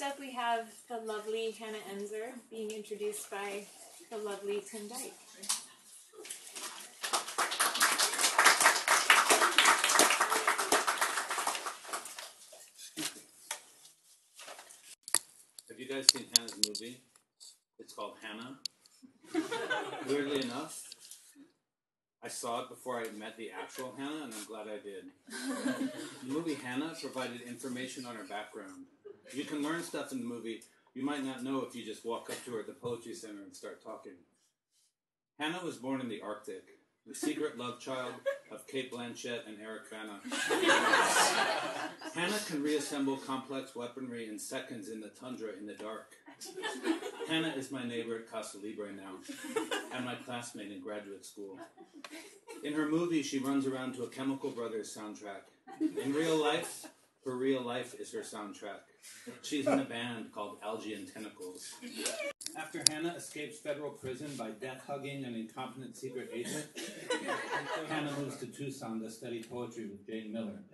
Next up, we have the lovely Hannah Ensor being introduced by the lovely Dyke. Have you guys seen Hannah's movie? It's called Hannah. Weirdly enough, I saw it before I met the actual Hannah, and I'm glad I did. The movie Hannah provided information on her background. You can learn stuff in the movie you might not know if you just walk up to her at the Poetry Center and start talking. Hannah was born in the Arctic, the secret love child of Kate Blanchett and Eric Bana. Hannah can reassemble complex weaponry in seconds in the tundra in the dark. Hannah is my neighbor at Casa Libre now, and my classmate in graduate school. In her movie, she runs around to a Chemical Brothers soundtrack. In real life, her real life is her soundtrack. She's in a band called Algae and Tentacles. After Hannah escapes federal prison by death-hugging an incompetent secret agent, Hannah moves to Tucson to study poetry with Jane Miller.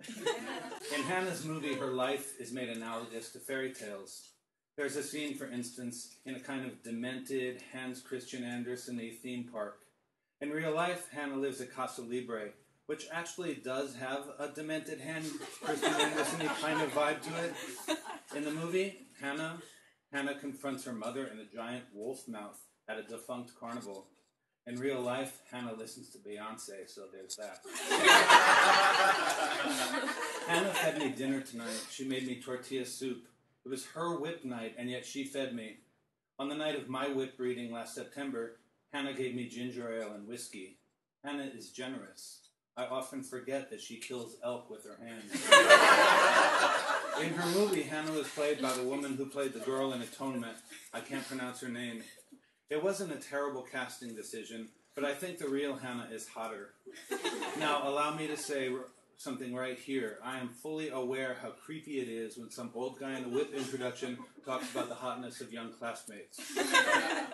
In Hannah's movie, her life is made analogous to fairy tales. There's a scene, for instance, in a kind of demented Hans Christian Andersen-y theme park. In real life, Hannah lives at Casa Libre, which actually does have a demented Hans Christian Andersen-y kind of vibe to it. In the movie, Hannah confronts her mother in a giant wolf mouth at a defunct carnival. In real life, Hannah listens to Beyonce, so there's that. Hannah fed me dinner tonight. She made me tortilla soup. It was her WIP night, and yet she fed me. On the night of my WIP reading last September, Hannah gave me ginger ale and whiskey. Hannah is generous. I often forget that she kills elk with her hands. In her movie, Hannah was played by the woman who played the girl in Atonement. I can't pronounce her name. It wasn't a terrible casting decision, but I think the real Hannah is hotter. Now, allow me to say something right here. I am fully aware how creepy it is when some old guy in a WIP introduction talks about the hotness of young classmates.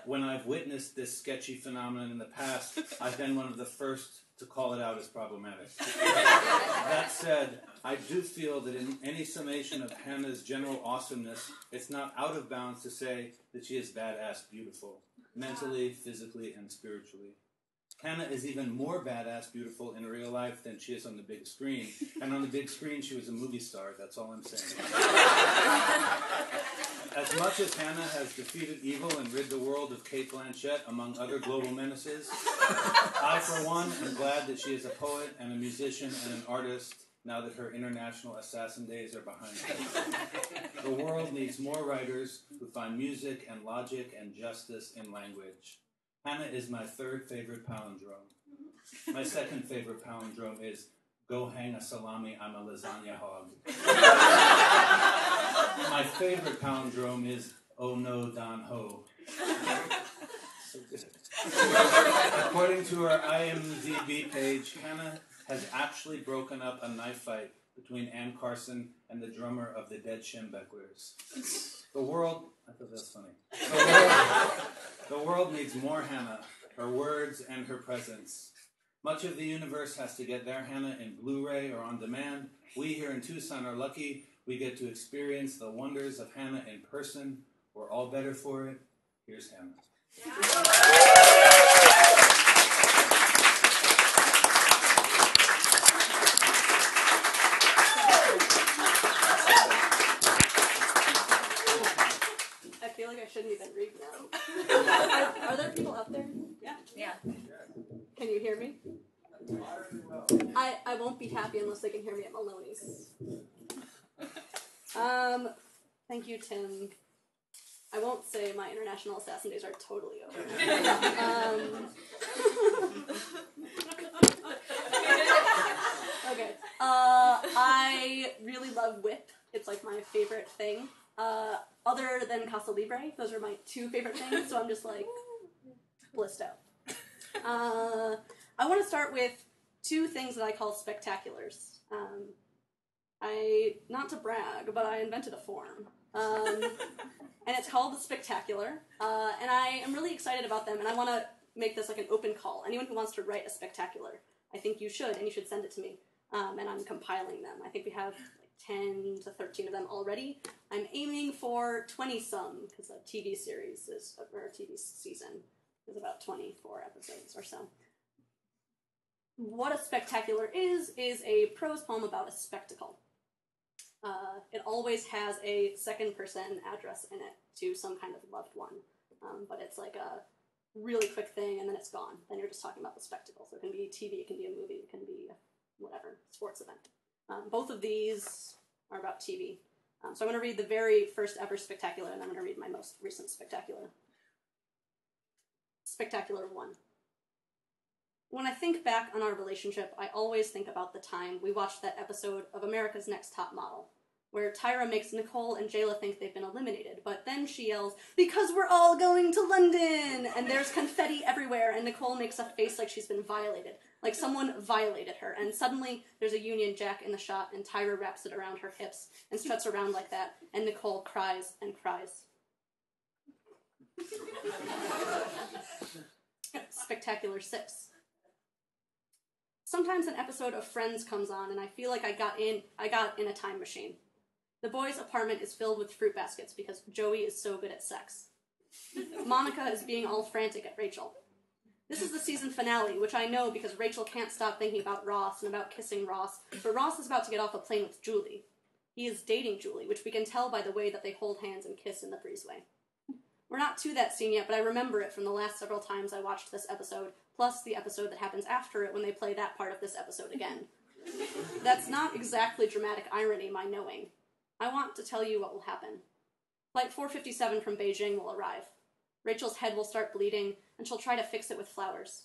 When I've witnessed this sketchy phenomenon in the past, I've been one of the first to call it out as problematic. That said, I do feel that in any summation of Hannah's general awesomeness, it's not out of bounds to say that she is badass beautiful, mentally, physically, and spiritually. Hannah is even more badass beautiful in real life than she is on the big screen. And on the big screen, she was a movie star. That's all I'm saying. As much as Hannah has defeated evil and rid the world of Kate Blanchett, among other global menaces, I, for one, am glad that she is a poet and a musician and an artist now that her international assassin days are behind her. The world needs more writers who find music and logic and justice in language. Hannah is my third favorite palindrome. My second favorite palindrome is, go hang a salami, I'm a lasagna hog. My favorite palindrome is, oh no, Don Ho. So good. According to her IMDb page, Hannah has actually broken up a knife fight between Ann Carson and the drummer of the Dead Schembecklers. The world, I thought that's funny. The world needs more Hannah, her words and her presence. Much of the universe has to get their Hannah in Blu-ray or on demand. We here in Tucson are lucky we get to experience the wonders of Hannah in person. We're all better for it. Here's Hannah. I feel like I shouldn't even read now. Are there people out there? Yeah. Can you hear me? I won't be happy unless they can hear me at Maloney's. Thank you, Tim. I won't say my international assassin days are totally over. Okay. I really love WIP. It's like my favorite thing. Other than Casa Libre, those are my two favorite things, so I'm just like blissed out. I want to start with two things that I call spectaculars. Not to brag, but I invented a form. And it's called the Spectacular. And I am really excited about them, and I want to make this like an open call. Anyone who wants to write a spectacular, I think you should, and you should send it to me. And I'm compiling them. I think we have like 10 to 13 of them already. I'm aiming for 20-some, because a TV series or a TV season is about 24 episodes or so. What a spectacular is a prose poem about a spectacle. It always has a second-person address in it to some kind of loved one, but it's like a really quick thing, and then it's gone. Then you're just talking about the spectacle. So it can be TV, it can be a movie, it can be whatever, sports event. Both of these are about TV. So I'm going to read the very first ever spectacular, and I'm going to read my most recent spectacular. Spectacular 1. When I think back on our relationship, I always think about the time we watched that episode of America's Next Top Model, where Tyra makes Nicole and Jayla think they've been eliminated, but then she yells, "Because we're all going to London!" And there's confetti everywhere, and Nicole makes a face like she's been violated, like someone violated her, and suddenly there's a Union Jack in the shot, and Tyra wraps it around her hips and struts around like that, and Nicole cries and cries. Spectacular 6. Sometimes an episode of Friends comes on, and I feel like I got in a time machine. The boys' apartment is filled with fruit baskets because Joey is so good at sex. Monica is being all frantic at Rachel. This is the season finale, which I know because Rachel can't stop thinking about Ross and about kissing Ross, but Ross is about to get off a plane with Julie. He is dating Julie, which we can tell by the way that they hold hands and kiss in the breezeway. We're not to that scene yet, but I remember it from the last several times I watched this episode, plus the episode that happens after it when they play that part of this episode again. That's not exactly dramatic irony, my knowing. I want to tell you what will happen. Flight 457 from Beijing will arrive. Rachel's head will start bleeding, and she'll try to fix it with flowers.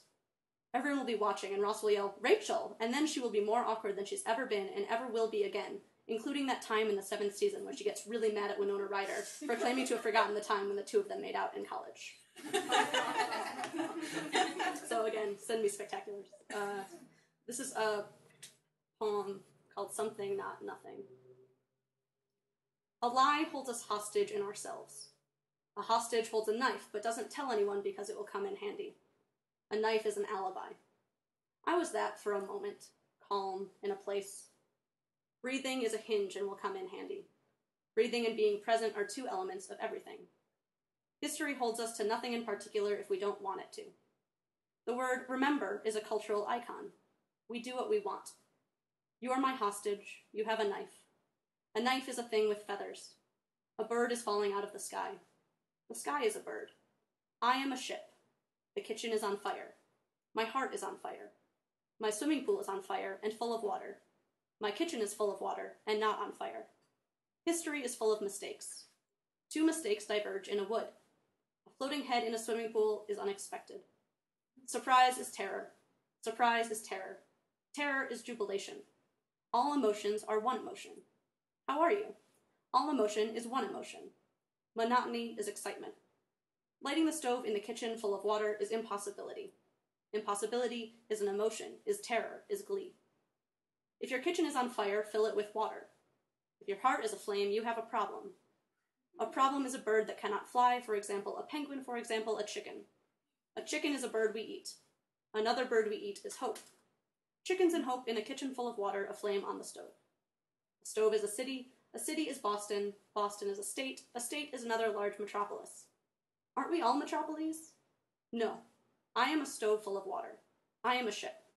Everyone will be watching, and Ross will yell, "Rachel!" And then she will be more awkward than she's ever been and ever will be again, including that time in the 7th season when she gets really mad at Winona Ryder for claiming to have forgotten the time when the two of them made out in college. So again, send me spectaculars. This is a poem called Something Not Nothing. A lie holds us hostage in ourselves. A hostage holds a knife, but doesn't tell anyone because it will come in handy. A knife is an alibi. I was that for a moment, calm, in a place. Breathing is a hinge and will come in handy. Breathing and being present are 2 elements of everything. History holds us to nothing in particular if we don't want it to. The word remember is a cultural icon. We do what we want. You are my hostage. You have a knife. A knife is a thing with feathers. A bird is falling out of the sky. The sky is a bird. I am a ship. The kitchen is on fire. My heart is on fire. My swimming pool is on fire and full of water. My kitchen is full of water and not on fire. History is full of mistakes. 2 mistakes diverge in a wood. A floating head in a swimming pool is unexpected. Surprise is terror. Surprise is terror. Terror is jubilation. All emotions are one emotion. How are you? All emotion is one emotion. Monotony is excitement. Lighting the stove in the kitchen full of water is impossibility. Impossibility is an emotion, is terror, is glee. If your kitchen is on fire, fill it with water. If your heart is aflame, you have a problem. A problem is a bird that cannot fly, for example, a penguin, for example, a chicken. A chicken is a bird we eat. Another bird we eat is hope. Chickens and hope in a kitchen full of water, aflame on the stove. A stove is a city is Boston, Boston is a state is another large metropolis. Aren't we all metropolises? No. I am a stove full of water. I am a ship.